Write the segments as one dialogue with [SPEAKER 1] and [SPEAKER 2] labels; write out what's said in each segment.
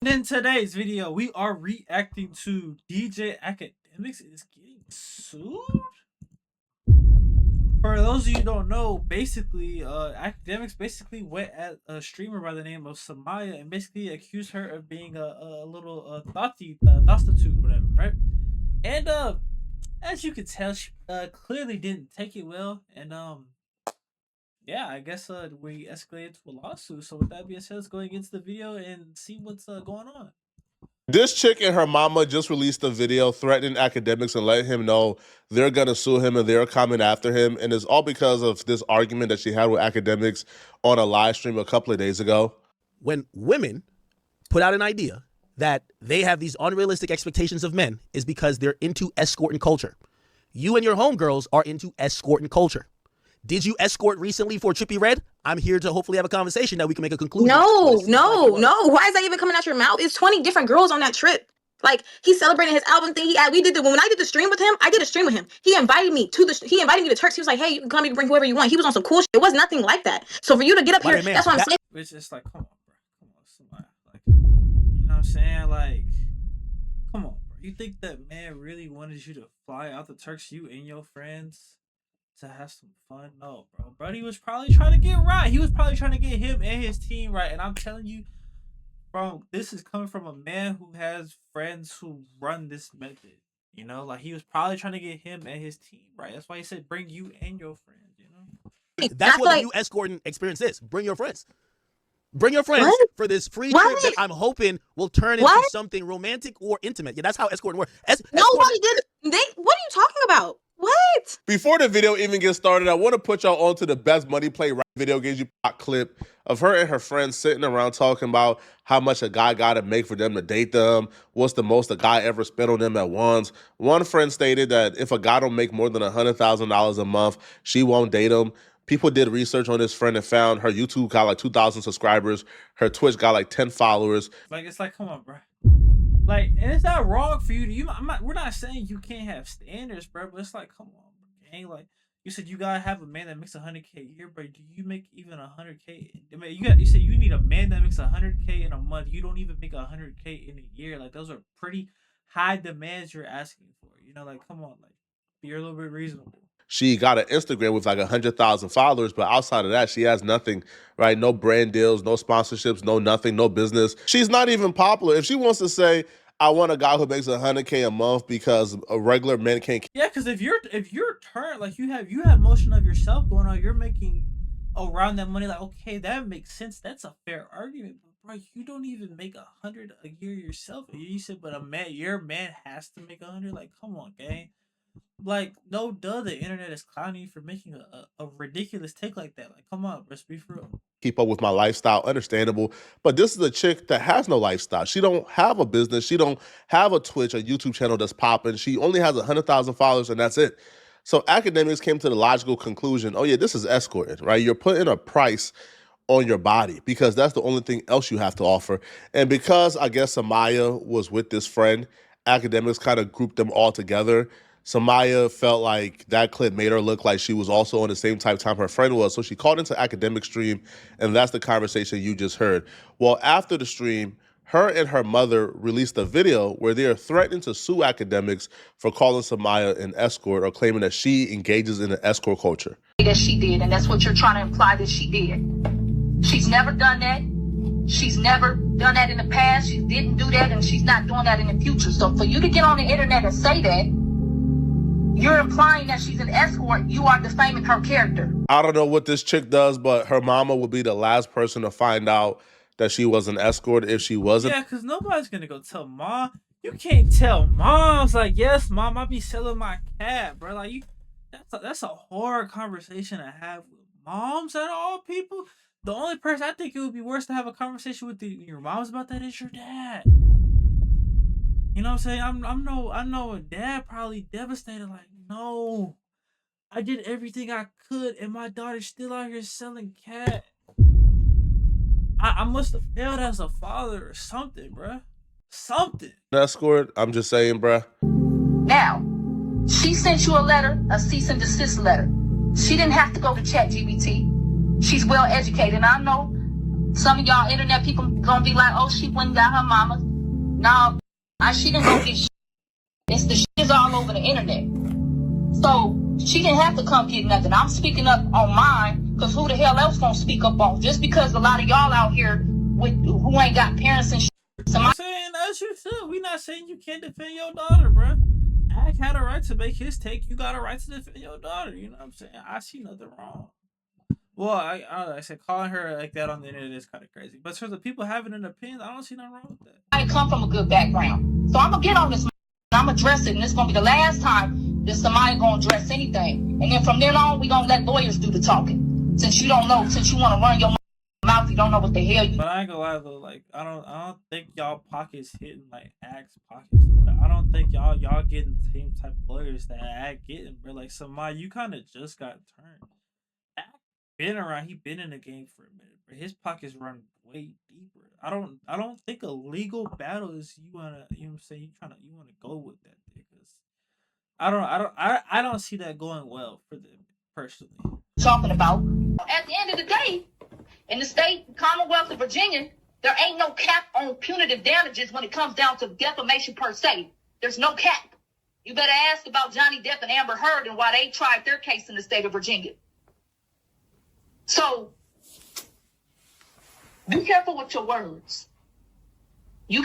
[SPEAKER 1] In today's video, we are reacting to DJ Akademiks is getting sued. For those of you who don't know, basically, Akademiks basically went at a streamer by the name of Samaya and basically accused her of being a little prostitute, whatever, right? And as you could tell, she clearly didn't take it well, and yeah, I guess we escalated to a lawsuit. So with that being said, let's go and get to the video and see what's going on.
[SPEAKER 2] This chick and her mama just released a video threatening Akademiks and letting him know they're gonna sue him and they're coming after him. And it's all because of this argument that she had with Akademiks on a live stream a couple of days ago.
[SPEAKER 3] When women put out an idea that they have these unrealistic expectations of men is because they're into escorting culture. You and your homegirls are into escorting culture. Did you escort recently for Trippie Redd? I'm here to hopefully have a conversation that we can make a conclusion.
[SPEAKER 4] No. Why is that even coming out your mouth? It's 20 different girls on that trip. Like, he's celebrating his album thing. When I did the stream with him, I did a stream with him. He invited me to Turks. He was like, hey, you can come, you can bring whoever you want. He was on some cool shit. It was nothing like that. So for you to get up here, that's what I'm saying.
[SPEAKER 1] It's just like, come on, bro. Come on, somebody. Like, you know what I'm saying? Like, come on, bro. You think that man really wanted you to fly out the Turks, you and your friends, to have some fun? No, bro. Brody was probably trying to get right. He was probably trying to get him and his team right. And I'm telling you, bro, this is coming from a man who has friends who run this method. You know, like he was probably trying to get him and his team right. That's why he said bring you and your friends, you know?
[SPEAKER 3] That's what the new escorting experience is. Bring your friends. Bring your friends for this free trip that I'm hoping will turn into something romantic or intimate. Yeah, that's how escorting works.
[SPEAKER 4] Nobody did. What are you talking about? What?
[SPEAKER 2] Before the video even gets started, I want to put y'all onto the best money play video games you clip of her and her friends sitting around talking about how much a guy got to make for them to date them. What's the most a guy ever spent on them at once? One friend stated that if a guy don't make more than $100,000 a month, she won't date him. People did research on this friend and found her YouTube got like 2,000 subscribers. Her Twitch got like 10 followers.
[SPEAKER 1] Like, it's like, come on, bro. Like, and it's not wrong for you to, we're not saying you can't have standards, bro, but it's like, come on, gang. Like, you said you gotta have a man that makes $100K a year, but do you make even $100K? I mean, you said you need a man that makes $100K in a month. You don't even make $100K in a year. Like, those are pretty high demands you're asking for. You know, like, come on, like, be a little bit reasonable.
[SPEAKER 2] She got an Instagram with like 100,000 followers, but outside of that, she has nothing, right? No brand deals, no sponsorships, no nothing, no business. She's not even popular. If she wants to say, I want a guy who makes $100K a month because a regular man can't.
[SPEAKER 1] Yeah, because if you're turned, like you have motion of yourself going on, you're making around that money. Like, okay, that makes sense. That's a fair argument. But bro, you don't even make 100 a year yourself. You said, but your man has to make 100. Like, come on, gang. Like, no duh, the internet is clowning you for making a ridiculous take like that. Like, come on, let's be for real.
[SPEAKER 2] Keep up with my lifestyle, understandable. But this is a chick that has no lifestyle. She don't have a business. She don't have a Twitch, a YouTube channel that's popping. She only has 100,000 followers and that's it. So Akademiks came to the logical conclusion, oh yeah, this is escorting, right? You're putting a price on your body because that's the only thing else you have to offer. And because I guess Samaya was with this friend, Akademiks kind of grouped them all together. Samaya felt like that clip made her look like she was also on the same type time her friend was. So she called into Akademiks stream, and that's the conversation you just heard. Well, after the stream, her and her mother released a video where they are threatening to sue Akademiks for calling Samaya an escort or claiming that she engages in an escort culture.
[SPEAKER 5] That she did, and that's what you're trying to imply that she did. She's never done that. She's never done that in the past. She didn't do that, and she's not doing that in the future. So for you to get on the internet and say that, you're implying that she's an escort. You are defaming her character.
[SPEAKER 2] I don't know what this chick does, but her mama would be the last person to find out that she was an escort if she wasn't.
[SPEAKER 1] Yeah, because nobody's going to go tell mom. You can't tell moms, like, yes, mom, I be selling my cat, bro. Like, that's a hard conversation to have with moms at all people. The only person I think it would be worse to have a conversation with your moms about that is your dad. You know what I'm saying? I know a dad probably devastated, like, no, I did everything I could and my daughter's still out here selling cat. I must have failed as a father or something, bruh. Something.
[SPEAKER 2] Escort, I'm just saying, bruh.
[SPEAKER 5] Now, she sent you a letter, a cease and desist letter. She didn't have to go to ChatGPT. She's well educated. And I know Some of y'all internet people gonna be like, oh, she went and got her mama. No, she didn't go get shit. It's the shit is all over the internet. So she didn't have to come get nothing. I'm speaking up on mine, because who the hell else gonna speak up on? Just because a lot of y'all out here with who ain't got parents and shit.
[SPEAKER 1] I'm saying as you should. We not saying you can't defend your daughter, bro. Ak had a right to make his take. You got a right to defend your daughter. You know what I'm saying? I see nothing wrong. Well, I said calling her like that on the internet is kind of crazy. But for the people having an opinion, I don't see nothing wrong with that.
[SPEAKER 5] I come from a good background. So I'm going to get on this, and I'm going to address it, and it's going to be the last time that somebody going to address anything. And then from then on, we going to let lawyers do the talking. Since you don't know, since you want to run your mouth, you don't know what the hell you...
[SPEAKER 1] But I ain't gonna lie though, like I don't think y'all pockets hitting like Ak's pockets. Though. Like, I don't think y'all getting the same type of lawyers that Ak getting, bro. Like Samai, you kind of just got turned. Ak been around, he been in the game for a minute, but his pockets run way deeper. I don't think a legal battle is you know what I'm saying, you wanna go with that because I don't see that going well for them personally.
[SPEAKER 5] Talking about at the end of the day, in the state Commonwealth of Virginia, there ain't no cap on punitive damages when it comes down to defamation per se. There's no cap. You better ask about Johnny Depp and Amber Heard and why they tried their case in the state of Virginia. So, be careful with your words. You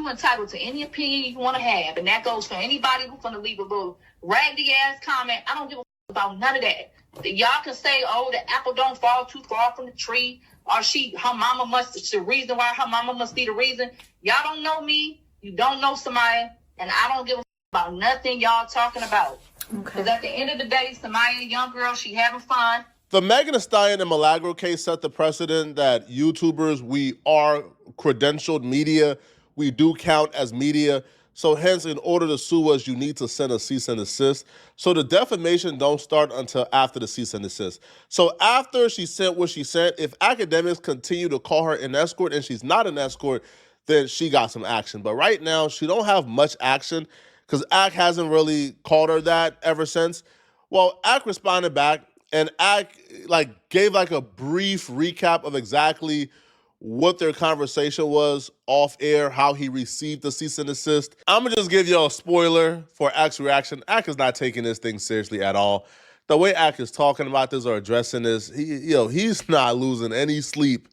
[SPEAKER 5] entitled to any opinion you want to have, and that goes for anybody who's going to leave a little raggedy ass comment. I don't give a about none of that. Y'all can say, oh, the apple don't fall too far from the tree, or her mama must, the reason why her mama must be the reason. Y'all don't know me, you don't know somebody, and I don't give a about nothing y'all talking about. Because at the end of the day, Samaya, a young girl, she having fun.
[SPEAKER 2] The Megan Thee Stallion and Milagro case set the precedent that YouTubers, we are credentialed media. We do count as media. So hence, in order to sue us, you need to send a cease and desist. So the defamation don't start until after the cease and desist. So after she sent what she sent, if Akademiks continue to call her an escort and she's not an escort, then she got some action. But right now, she don't have much action because Ak hasn't really called her that ever since. Well, Ak responded back, and Ak gave a brief recap of exactly what their conversation was off air, how he received the cease and desist. I'm gonna just give y'all a spoiler for Ak's reaction. Ak is not taking this thing seriously at all. The way Ak is talking about this or addressing this, he's not losing any sleep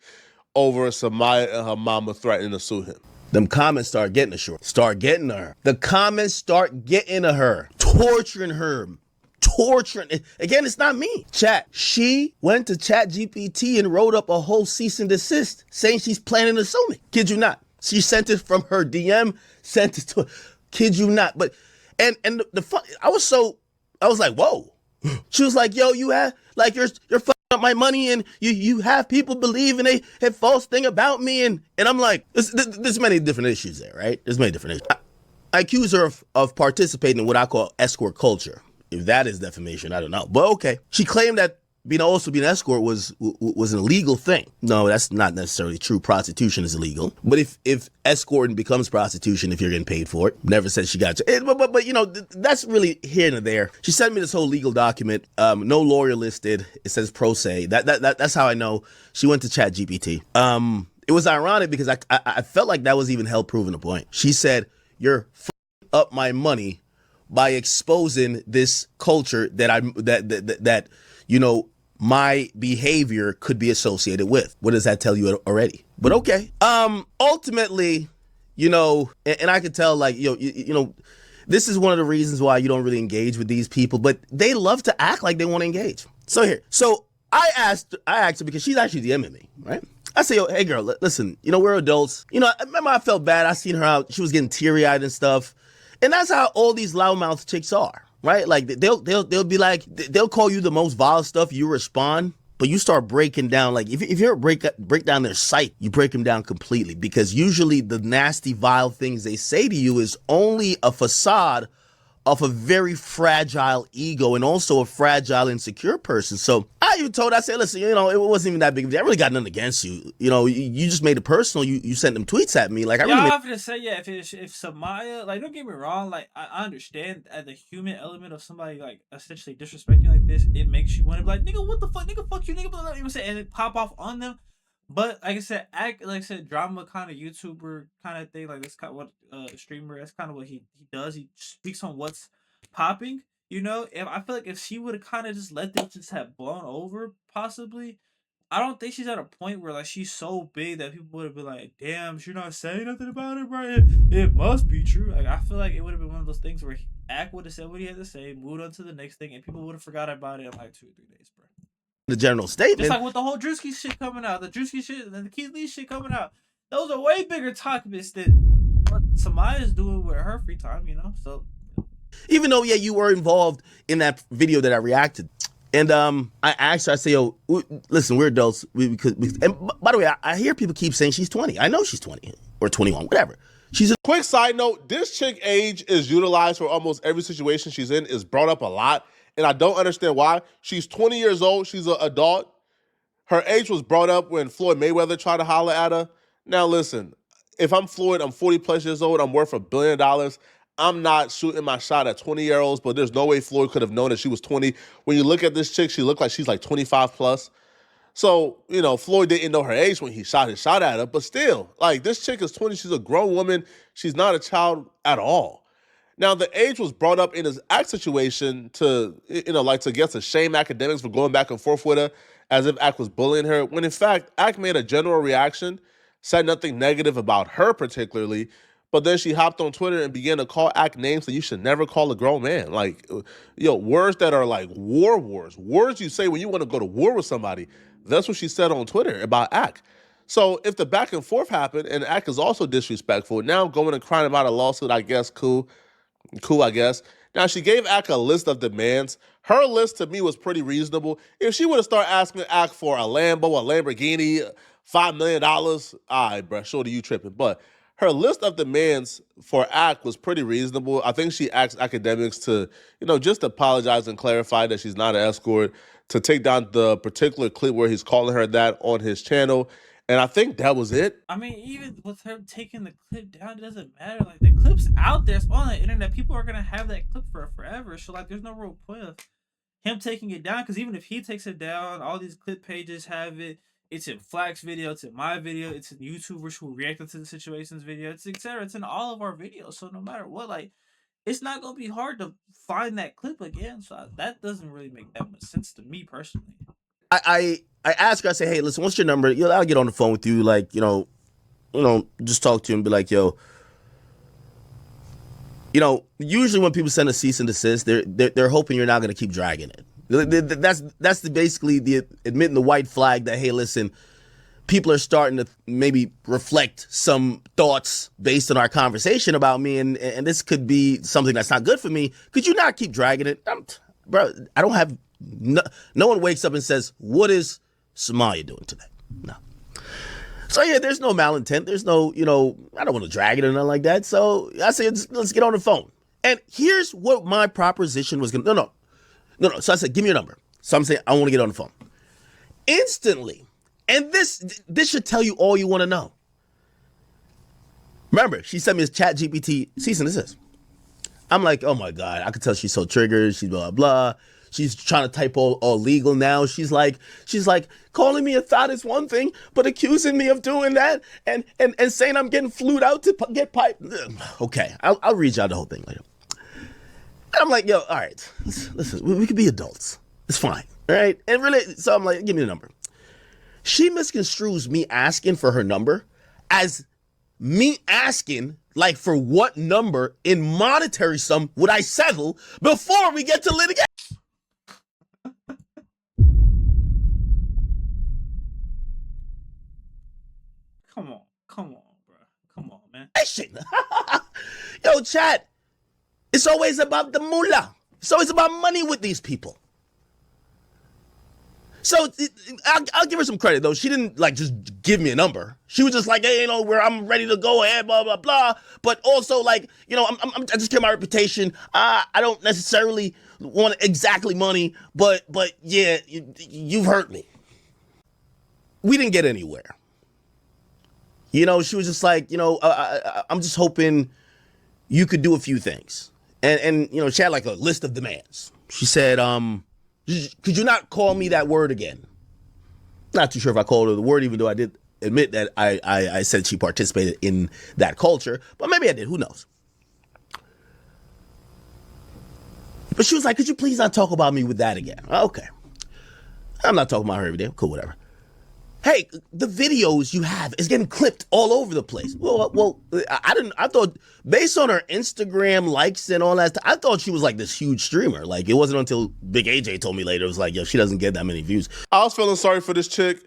[SPEAKER 2] over Samaya and her mama threatening to sue him.
[SPEAKER 3] Them comments start getting to her. The comments start getting to her, torturing her. Again, it's not me. Chat. She went to ChatGPT and wrote up a whole cease and desist saying she's planning to sue me. Kid you not. She sent it from her DM, sent it to her. Kid you not. But and the fun, I was like, whoa. She was like, yo, you have you're fucking up my money and you have people believing they have false thing about me and I'm like, there's many different issues there, right? There's many different issues. I accuse her of participating in what I call escort culture. If that is defamation, I don't know. But okay. She claimed that being an escort was an illegal thing. No, that's not necessarily true. Prostitution is illegal. But if escorting becomes prostitution, if you're getting paid for it, never said she got you. But that's really here and there. She sent me this whole legal document. No lawyer listed. It says pro se. That's how I know she went to ChatGPT. It was ironic because I felt like that was even hell proving a point. She said, "You're f***ing up my money by exposing this culture that my behavior could be associated with." What does that tell you already? But okay. Ultimately, and I could tell this is one of the reasons why you don't really engage with these people, but they love to act like they want to engage. So I asked her because she's actually DMing me, right? I say, hey girl, listen, we're adults. I remember I felt bad. I seen her out. She was getting teary-eyed and stuff. And that's how all these loudmouth chicks are, right? Like they'll be like, they'll call you the most vile stuff, you respond, but you start breaking down. Like if you ever break down their site, you break them down completely because usually the nasty, vile things they say to you is only a facade of a very fragile ego and also a fragile, insecure person. So I even told her, I said, listen, it wasn't even that big of a deal. I really got nothing against you. You just made it personal. You sent them tweets at me. Like, I really
[SPEAKER 1] have to say, yeah, if Samaya, don't get me wrong, I understand the human element of somebody, essentially disrespecting like this, it makes you want to be like, nigga, what the fuck, nigga, fuck you, nigga, and it pop off on them. But like I said, drama kind of YouTuber kind of thing. Like that's kind of what streamer. That's kind of what he does. He speaks on what's popping. You know, if I feel like if she would have kind of just let this just have blown over, possibly, I don't think she's at a point where like she's so big that people would have been like, "Damn, she's not saying nothing about it, bro. It must be true." Like I feel like it would have been one of those things where Ack would have said what he had to say, moved on to the next thing, and people would have forgot about it in like 2 or 3 days, bro.
[SPEAKER 3] The general statement.
[SPEAKER 1] Just like with the whole Drewski shit coming out, the Drewski shit, and the Keith Lee shit coming out. Those are way bigger topics than what Samaya's doing with her free time, you know. So
[SPEAKER 3] even though you were involved in that video that I reacted, and I asked her, I say, yo, listen, we're adults. And by the way, I hear people keep saying she's 20. I know she's 20 or 21, whatever. She's a
[SPEAKER 2] Quick side note, this chick age is utilized for almost every situation she's in, is brought up a lot, and I don't understand why. She's 20 years old. She's an adult. Her age was brought up when Floyd Mayweather tried to holler at her. Now, listen, if I'm Floyd, I'm 40 plus years old, I'm worth $1 billion. I'm not shooting my shot at 20-year-olds, but there's no way Floyd could have known that she was 20. When you look at this chick, she looked like she's like 25 plus. So, you know, Floyd didn't know her age when he shot his shot at her, but still, like, this chick is 20. She's a grown woman. She's not a child at all. Now, the age was brought up in his act situation to, you know, like to get to shame Akademiks for going back and forth with her as if Ack was bullying her, when in fact, Ack made a general reaction, said nothing negative about her particularly, but then she hopped on Twitter and began to call Ack names that you should never call a grown man. Like, words that are like words you say when you want to go to war with somebody. That's what she said on Twitter about Ack. So if the back and forth happened and Ack is also disrespectful, now going and crying about a lawsuit, I guess, cool, I guess. Now, she gave Ack a list of demands. Her list to me was pretty reasonable. If she would have started asking Ack for a Lambo, a Lamborghini, $5 million, all right, bro, shorty, you tripping. But her list of demands for Ack was pretty reasonable. I think she asked Akademiks to, just apologize and clarify that she's not an escort, to take down the particular clip where he's calling her that on his channel. And I think that was it.
[SPEAKER 1] I mean, even with her taking the clip down, it doesn't matter. Like, the clip's out there, it's on the internet. People are gonna have that clip for forever. So like, there's no real point of him taking it down, because even if he takes it down, all these clip pages have it. It's in Flack's video, it's in my video, it's in YouTubers who reacted to the situations video, it's etc. It's in all of our videos. So no matter what, like, it's not gonna be hard to find that clip again. So that doesn't really make that much sense to me personally.
[SPEAKER 3] I ask her, I say, hey, listen, what's your number? I'll get on the phone with you, like, just talk to you and be like, yo, usually when people send a cease and desist, they're hoping you're not gonna keep dragging it. That's basically the admitting the white flag that, hey, listen, people are starting to maybe reflect some thoughts based on our conversation about me, and this could be something that's not good for me. Could you not keep dragging it? Bro, I don't have, no one wakes up and says, what is Somalia doing today? No. So yeah, there's no malintent. There's no, I don't want to drag it or nothing like that. So I say, let's get on the phone. And here's what my proposition was going to, no. So I said, give me your number. So I'm saying, I want to get on the phone. Instantly. And this should tell you all you want to know. Remember, she sent me this chat GPT cease and desist. I'm like, oh my God, I could tell she's so triggered. She's blah, blah. She's trying to type all legal now. She's like, calling me a thought is one thing, but accusing me of doing that and saying I'm getting flued out to get piped. Okay, I'll read y'all the whole thing later. And I'm like, yo, all right, listen, we could be adults. It's fine, all right? And really, so I'm like, give me the number. She misconstrues me asking for her number as me asking, like, for what number in monetary sum would I settle before we get to litigation?
[SPEAKER 1] Come on, bro. Come on, man.
[SPEAKER 3] Yo, chat, it's always about the moolah. It's always about money with these people. So I'll give her some credit, though. She didn't, like, just give me a number. She was just like, hey, where I'm ready to go ahead, blah, blah, blah. But also, like, I just care my reputation. I don't necessarily want exactly money, but yeah, you've hurt me. We didn't get anywhere. She was just like, I'm just hoping you could do a few things. And she had like a list of demands. She said, could you not call me that word again? Not too sure if I called her the word, even though I did admit that I said she participated in that culture, but maybe I did. Who knows? But she was like, could you please not talk about me with that again? Okay. I'm not talking about her every day. Cool, whatever. Hey, the videos you have is getting clipped all over the place. Well, I thought based on her Instagram likes and all that, I thought she was like this huge streamer. Like, it wasn't until Big AJ told me later, it was like, yo, she doesn't get that many views.
[SPEAKER 2] I was feeling sorry for this chick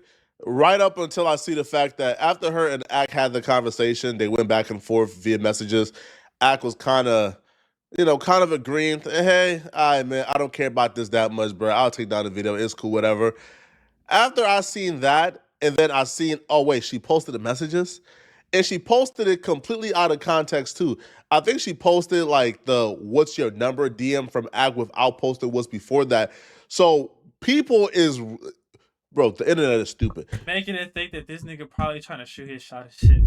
[SPEAKER 2] right up until I see the fact that after her and Ak had the conversation, they went back and forth via messages. Ak was kind of agreeing, hey, all right, man, I don't care about this that much, bro. I'll take down the video. It's cool, whatever. After I seen that, and then I seen, oh, wait, she posted the messages? And she posted it completely out of context, too. I think she posted, like, the what's your number DM from Ak without posting what's before that. So people is, bro, the internet is stupid.
[SPEAKER 1] Making it think that this nigga probably trying to shoot his shot and shit.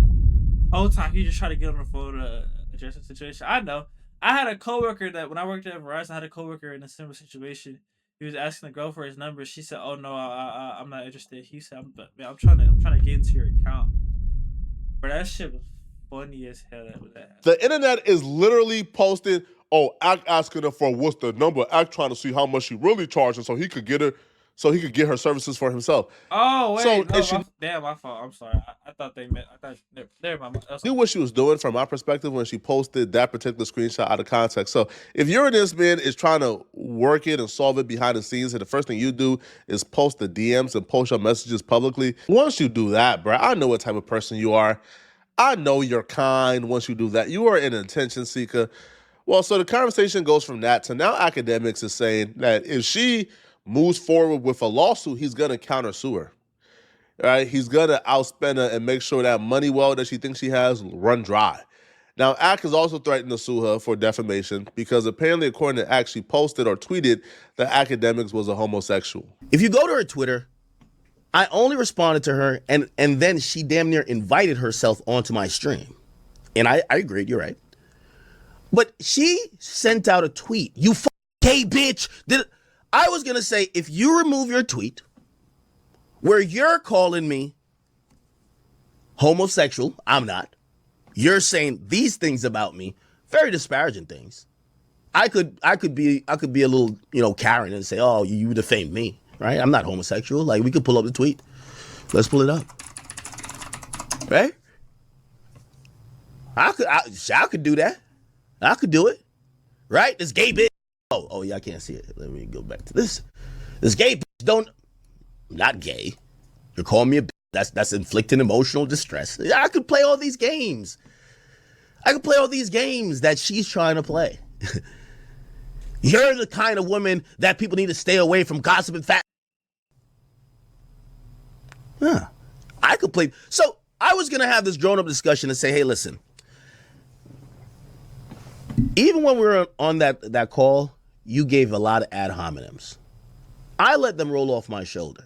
[SPEAKER 1] Whole time he just trying to get on the phone to address the situation. I know. I had a coworker that when I worked at Verizon, I had a coworker in a similar situation. He was asking the girl for his number. She said, "Oh no, I'm not interested." He said, I'm trying to get into your account." But that shit was funny as hell. That
[SPEAKER 2] The internet is literally posting, oh, Ak asking her for what's the number. Ak trying to see how much she really charging so he could get her services for himself.
[SPEAKER 1] Oh wait,
[SPEAKER 2] So,
[SPEAKER 1] no,
[SPEAKER 2] and she
[SPEAKER 1] my fault. I'm sorry. I thought they meant. I thought never mind.
[SPEAKER 2] knew what she was doing from my perspective when she posted that particular screenshot out of context. So if you're in this man is trying to work it and solve it behind the scenes, and the first thing you do is post the DMs and post your messages publicly, once you do that, bro, I know what type of person you are. I know you're kind once you do that. You are an attention seeker. Well, so the conversation goes from that to now Akademiks is saying that if she moves forward with a lawsuit, he's going to countersue her. Right? He's going to outspend her and make sure that money well that she thinks she has run dry. Now, Ak has also threatened to sue her for defamation because apparently, according to Ak, she posted or tweeted that Akademiks was a homosexual.
[SPEAKER 3] If you go to her Twitter, I only responded to her, and then she damn near invited herself onto my stream. And I agreed, you're right. But she sent out a tweet. You gay bitch. I was going to say, if you remove your tweet where you're calling me homosexual, I'm not. You're saying these things about me, very disparaging things. I could be a little, Karen and say, oh, you defamed me. Right? I'm not homosexual. Like, we could pull up the tweet. Let's pull it up. Right? I could do that. I could do it. Right? This gay bitch. Oh yeah, I can't see it. Let me go back to this. This gay bitch not gay. You're calling me a bitch. That's inflicting emotional distress. I could play all these games. I could play all these games that she's trying to play. You're the kind of woman that people need to stay away from gossiping fat. Huh. I could play. So I was going to have this grown-up discussion and say, hey, listen. Even when we were on that call, you gave a lot of ad hominems. I let them roll off my shoulder.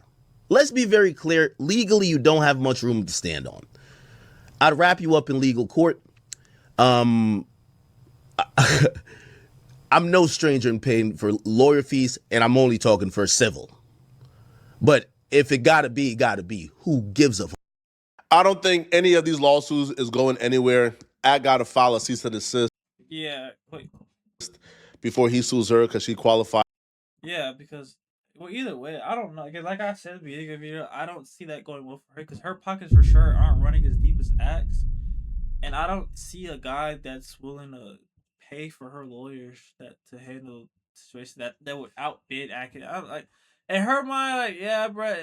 [SPEAKER 3] Let's be very clear. Legally, you don't have much room to stand on. I'd wrap you up in legal court. I'm no stranger in paying for lawyer fees, and I'm only talking for civil. But if it gotta be, who gives a f?
[SPEAKER 2] I don't think any of these lawsuits is going anywhere. Ak got to file a cease and desist.
[SPEAKER 1] Yeah, wait.
[SPEAKER 2] Before he sues her because she qualified.
[SPEAKER 1] Yeah, because either way, I don't know. Like I said at the beginning of the video, I don't see that going well for her because her pockets for sure aren't running as deep as Ak's, and I don't see a guy that's willing to pay for her lawyers to handle situation that would outbid Ak. In her mind, like, yeah, bro.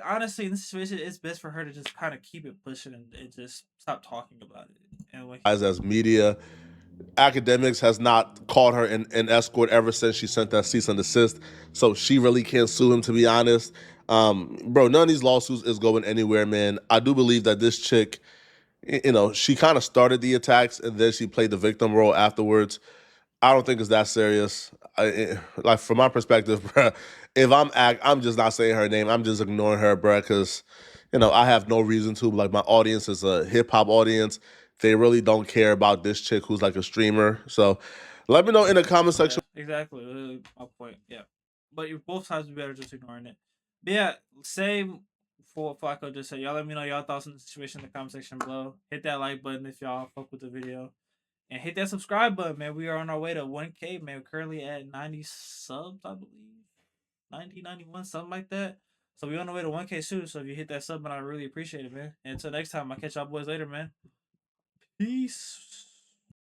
[SPEAKER 1] Honestly, in this situation, it's best for her to just kind of keep it pushing and just stop talking about it. And
[SPEAKER 2] as media, Akademiks has not called her an escort ever since she sent that cease and desist. So she really can't sue him, to be honest. Bro, none of these lawsuits is going anywhere, man. I do believe that this chick, she kind of started the attacks and then she played the victim role afterwards. I don't think it's that serious. Like, from my perspective, bro, if I'm Ak, I'm just not saying her name. I'm just ignoring her, bro, because, I have no reason to. Like, my audience is a hip-hop audience. They really don't care about this chick who's like a streamer. So let me know in the comment section.
[SPEAKER 1] Yeah, exactly. My point. Yeah. But both sides be better just ignoring it. But yeah, same for Flacco just said, y'all let me know y'all thoughts on the situation in the comment section below. Hit that like button if y'all fuck with the video. And hit that subscribe button, man. We are on our way to 1K, man. We're currently at 90 subs, I believe. 90, 91, something like that. So we're on the way to 1K soon. So if you hit that sub, man, I really appreciate it, man. And until next time, I'll catch y'all boys later, man. Peace.